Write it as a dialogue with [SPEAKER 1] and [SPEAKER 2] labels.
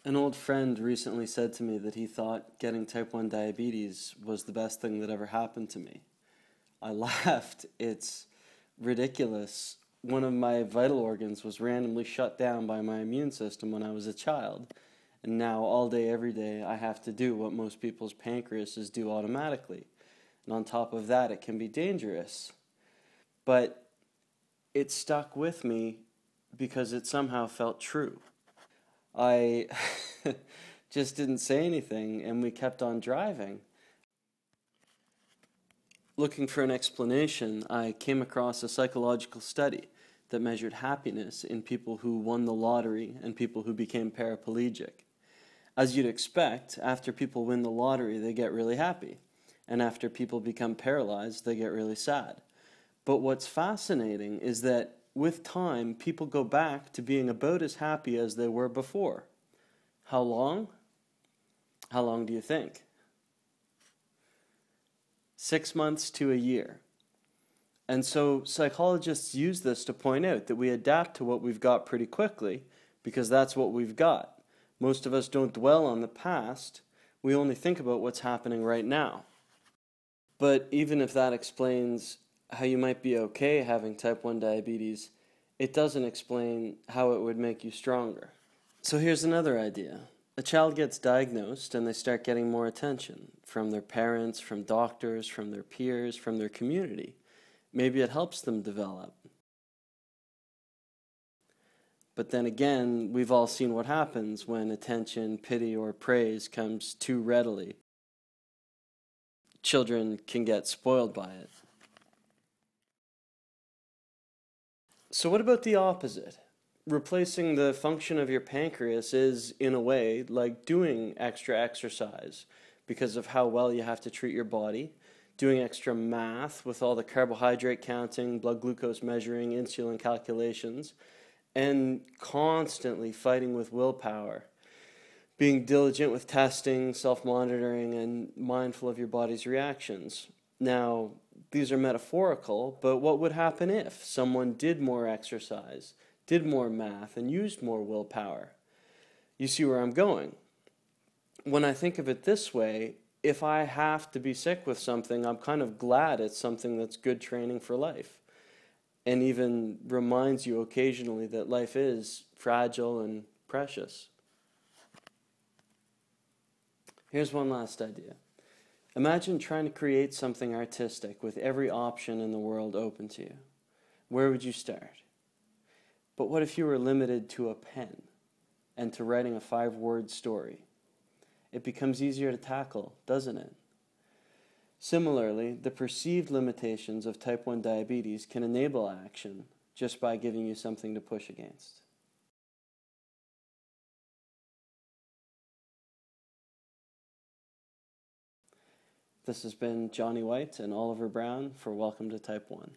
[SPEAKER 1] An old friend recently said to me that he thought getting type 1 diabetes was the best thing that ever happened to me. I laughed. It's ridiculous. One of my vital organs was randomly shut down by my immune system when I was a child, and now all day, every day, I have to do what most people's pancreases do automatically. And on top of that, it can be dangerous. But it stuck with me because it somehow felt true. I just didn't say anything, and we kept on driving. Looking for an explanation, I came across a psychological study that measured happiness in people who won the lottery and people who became paraplegic. As you'd expect, after people win the lottery, they get really happy, and after people become paralyzed, they get really sad. But what's fascinating is that with time, people go back to being about as happy as they were before. How long? How long do you think? 6 months to a year. And so psychologists use this to point out that we adapt to what we've got pretty quickly because that's what we've got. Most of us don't dwell on the past. We only think about what's happening right now. But even if that explains how you might be okay having type 1 diabetes, it doesn't explain how it would make you stronger. So here's another idea. A child gets diagnosed and they start getting more attention from their parents, from doctors, from their peers, from their community. Maybe it helps them develop. But then again, we've all seen what happens when attention, pity, or praise comes too readily. Children can get spoiled by it. So what about the opposite? Replacing the function of your pancreas is, in a way, like doing extra exercise because of how well you have to treat your body, doing extra math with all the carbohydrate counting, blood glucose measuring, insulin calculations, and constantly fighting with willpower, being diligent with testing, self-monitoring, and mindful of your body's reactions. Now, these are metaphorical, but what would happen if someone did more exercise, did more math, and used more willpower? You see where I'm going. When I think of it this way, if I have to be sick with something, I'm kind of glad it's something that's good training for life, and even reminds you occasionally that life is fragile and precious. Here's one last idea. Imagine trying to create something artistic with every option in the world open to you. Where would you start? But what if you were limited to a pen and to writing a 5-word story? It becomes easier to tackle, doesn't it? Similarly, the perceived limitations of type 1 diabetes can enable action just by giving you something to push against. This has been Johnny White and Oliver Brown for Welcome to Type 1.